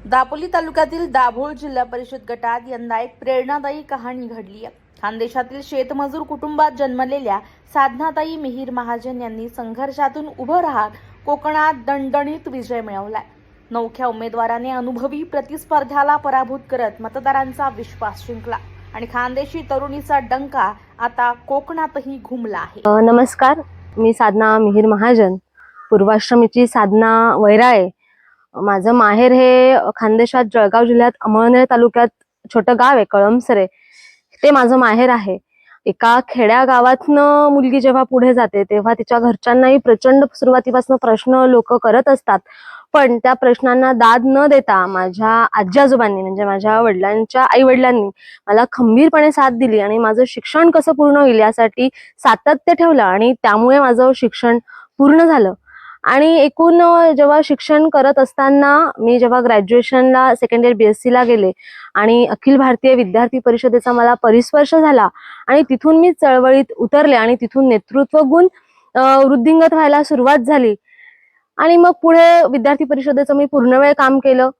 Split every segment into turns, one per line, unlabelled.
दापोली तालुक्यातील दाभोळ जिल्हा परिषद गटात यंदा एक प्रेरणादायी कहाणी घडली आहे। खानदेशातील शेतमजूर कुटुंबात जन्मलेल्या साधनाताई मिहीर महाजन यांनी संघर्षातून उभं राहत कोकणात दणदणीत विजय मिळवलाय। नवख्या उमेदवाराने अनुभवी प्रतिस्पर्ध्याला पराभूत करत मतदारांचा विश्वास जिंकला आणि खानदेशी तरुणीचा डंका आता कोकणातही घुमला आहे।
नमस्कार, मी साधना मिहीर महाजन, पूर्वाश्रमीची साधना वैराळे। माझं माहेर हे खानदेशात जळगाव जिल्ह्यात अमळनेर तालुक्यात छोटं गाव आहे कळमसरे, ते माझं माहेर आहे। एका खेड्या गावातनं मुलगी जेव्हा पुढे जाते तेव्हा तिच्या घरच्यांनाही प्रचंड सुरुवातीपासून प्रश्न लोक करत असतात, पण त्या प्रश्नांना दाद न देता माझ्या आजी आजोबांनी म्हणजे माझ्या वडिलांच्या आई वडिलांनी मला खंबीरपणे साथ दिली आणि माझं शिक्षण कसं पूर्ण होईल यासाठी सातत्य ठेवलं आणि त्यामुळे माझं शिक्षण पूर्ण झालं। आणि एकूण जेव्हा शिक्षण करत असताना मी जेव्हा ग्रॅज्युएशनला सेकंड इयर BSc ला गेले आणि अखिल भारतीय विद्यार्थी परिषदेचा मला परिस्पर्श झाला आणि तिथून मी चळवळीत उतरले आणि तिथून नेतृत्व गुण वृद्धिंगत व्हायला सुरुवात झाली। आणि मग पुढे विद्यार्थी परिषदेचं मी पूर्णवेळ काम केलं।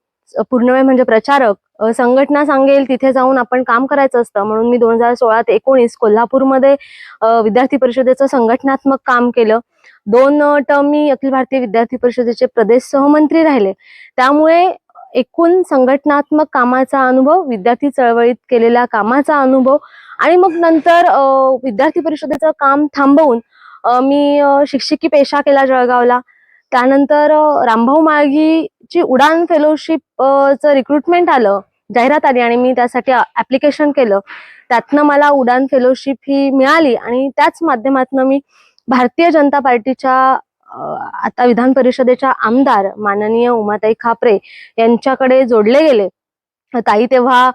पूर्णवेळ म्हणजे प्रचारक, संघटना सांगेल तिथे जाऊन आपण काम करायचं असतं, म्हणून मी 2016 ते 2019 कोल्हापूरमध्ये विद्यार्थी परिषदेचं संघटनात्मक काम केलं। 2 टर्म मी अखिल भारतीय विद्यार्थी परिषदेचे प्रदेश सहमंत्री राहिले। त्यामुळे एकूण संघटनात्मक कामाचा अनुभव, विद्यार्थी चळवळीत केलेल्या कामाचा अनुभव आणि मग नंतर विद्यार्थी परिषदेचं काम थांबवून मी शिक्षकी पेशा केला जळगावला। त्यानंतर रामभाऊ म्हाळगीची उडान फेलोशिप चं रिक्रुटमेंट आलं, जाहिरात आली आणि मी त्यासाठी ऍप्लिकेशन केलं। त्यातनं मला उडान फेलोशिप ही मिळाली आणि त्याच माध्यमातून मी भारतीय जनता पार्टीच्या आता विधान परिषदेच्या आमदार माननीय उमाताई खापरे यांच्याकडे जोडले गेले। ताई तेव्हा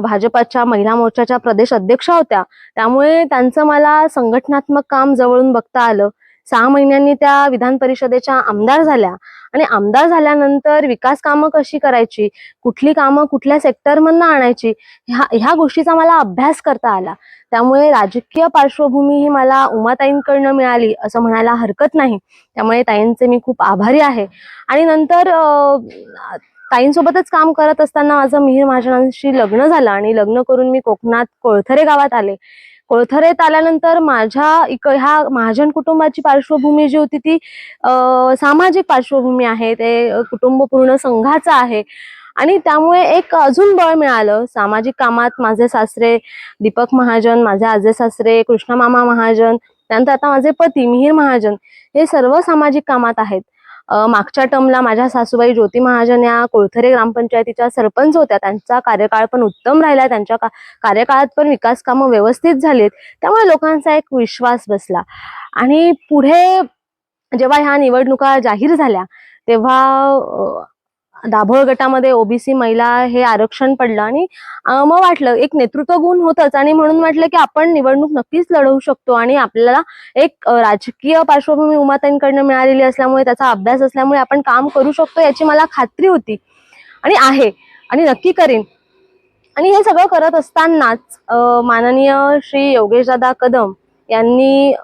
भाजपाच्या महिला मोर्चाच्या प्रदेश अध्यक्ष होत्या, त्यामुळे त्यांचं मला संघटनात्मक काम जवळून बघता आलं। 6 महिन्यांनी त्या विधान परिषदेच्या आमदार झाल्या आणि आमदार झाल्यानंतर विकास कामं कशी करायची, कुठली कामं कुठल्या सेक्टरमधनं आणायची, ह्या गोष्टीचा मला अभ्यास करता आला। त्यामुळे राजकीय पार्श्वभूमी ही मला उमाताईंकडनं मिळाली असं म्हणायला हरकत नाही। त्यामुळे ताईंचे मी खूप आभारी आहे। आणि नंतर ताईंसोबतच काम करत असताना माझं मिहीर महाजनांशी लग्न झालं आणि लग्न करून मी कोकणात कोळथरे गावात आले। कोळथरेत आल्यानंतर माझ्या ह्या महाजन कुटुंबाची पार्श्वभूमी जी होती ती सामाजिक पार्श्वभूमी आहे, ते कुटुंब पूर्ण संघाचं आहे आणि त्यामुळे एक अजून बळ मिळालं सामाजिक कामात। माझे सासरे दीपक महाजन, माझे आजे सासरे कृष्णमामा महाजन, त्यानंतर आता माझे पती मिहीर महाजन हे सर्व सामाजिक कामात आहेत। मागच्या टर्मला माझ्या सासूबाई ज्योती महाजन या कोळथरे ग्रामपंचायतीच्या सरपंच होत्या, त्यांचा कार्यकाळ पण उत्तम राहिला, त्यांच्या कार्यकाळात पण विकास कामं व्यवस्थित झालीत, त्यामुळे लोकांचा एक विश्वास बसला। आणि पुढे जेव्हा ह्या निवडणुका जाहीर झाल्या तेव्हा दाभोळ गटामध्ये ओबीसी महिला हे आरक्षण पडलं आणि मग वाटलं एक नेतृत्व गुण होतच आणि म्हणून वाटलं की आपण निवडणूक नक्कीच लढवू शकतो आणि आपल्याला एक राजकीय पार्श्वभूमी उमाताईंकडनं मिळालेली असल्यामुळे, त्याचा अभ्यास असल्यामुळे आपण काम करू शकतो याची मला खात्री होती आणि आहे आणि नक्की करीन। आणि हे सगळं करत असतानाच माननीय श्री योगेशदादा कदम यांनी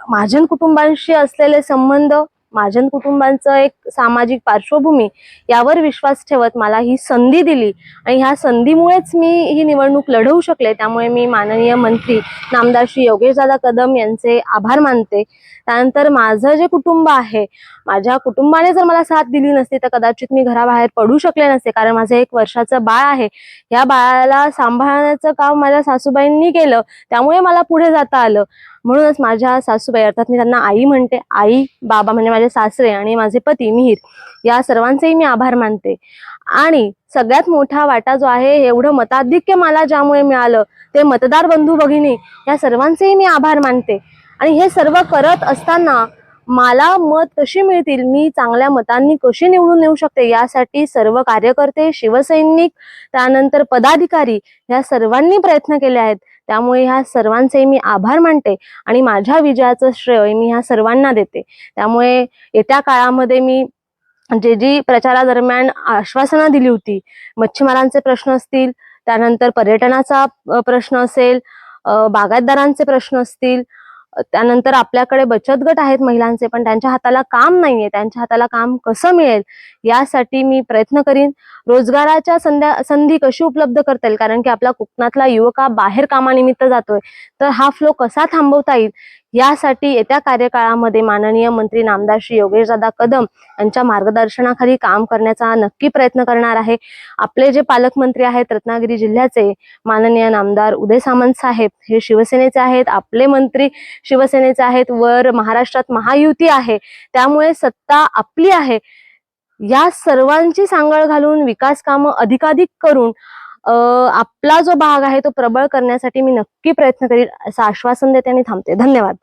महाजन कुटुंबांशी असलेले संबंध, महाजन कुटुंबांचं एक सामाजिक पार्श्वभूमी यावर विश्वास ठेवत मला ही संधी दिली आणि ह्या संधीमुळेच मी ही निवडणूक लढवू शकले। त्यामुळे मी माननीय मंत्री नामदार श्री योगेशदादा कदम यांचे आभार मानते। त्यानंतर माझं जे कुटुंब आहे, माझ्या कुटुंबाने जर मला साथ दिली नसती तर कदाचित मी घराबाहेर पडू शकले नसते, कारण माझं 1 वर्षाचं बाळ आहे। या बाळाला सांभाळण्याचं काम माझ्या सासूबाईंनी केलं, त्यामुळे मला पुढे जाता आलं। म्हणूनच माझ्या सासूबाई, अर्थात मी त्यांना आई म्हणते, आई बाबा म्हणजे माझे सासरे आणि माझे पती मिहीर, या सर्वांचेही मी आभार मानते। आणि सगळ्यात मोठा वाटा जो आहे, एवढं मताधिक्य मला ज्यामुळे मिळालं ते मतदार बंधू भगिनी या सर्वांचेही मी आभार मानते। आणि हे सर्व करत असताना मला मत कशी मिळतील, मी चांगल्या मतांनी कशी निवडून येऊ शकते यासाठी सर्व कार्यकर्ते, शिवसैनिक, त्यानंतर पदाधिकारी या सर्वांनी प्रयत्न केले आहेत। त्यामुळे ह्या सर्वांचे मी आभार मानते आणि माझ्या विजयाचं श्रेय मी ह्या सर्वांना देते। त्यामुळे येत्या काळामध्ये मी जी प्रचारादरम्यान आश्वासनं दिली होती, मच्छीमारांचे प्रश्न असतील, त्यानंतर पर्यटनाचा प्रश्न असेल, बागायतदारांचे प्रश्न असतील, त्यानंतर आपल्याकडे बचत गट आहेत महिलांचे, पण त्यांच्या हाताला काम नाहीये. त्यांच्या हाताला काम कसं मिळेल यासाठी मी प्रयत्न करीन. रोजगाराच्या संधी कशी उपलब्ध करता येईल, कारण की आपला कोकणातला युवक बाहेर कामानिमित्त जातोय, तर हा फ्लो कसा थांबवता येईल यासाठी येत्या कार्यकाळामध्ये माननीय मंत्री नामदार श्री योगेशदादा कदम यांच्या मार्गदर्शनाखाली काम करण्याचा नक्की प्रयत्न करणार आहे. आपले जे पालकमंत्री आहेत रत्नागिरी जिल्ह्याचे माननीय नामदार उदय सामंत साहेब हे शिवसेनेचे आहेत, आपले मंत्री शिवसेनेचे आहेत, वर महाराष्ट्रात महायुती आहे, त्यामुळे सत्ता आपली आहे. या सर्वांची सांगड घालून विकास कामं अधिकाधिक करून आपला जो भाग आहे तो प्रबळ करण्यासाठी मी नक्की प्रयत्न करीन असं आश्वासन देते आणि थांबते. धन्यवाद.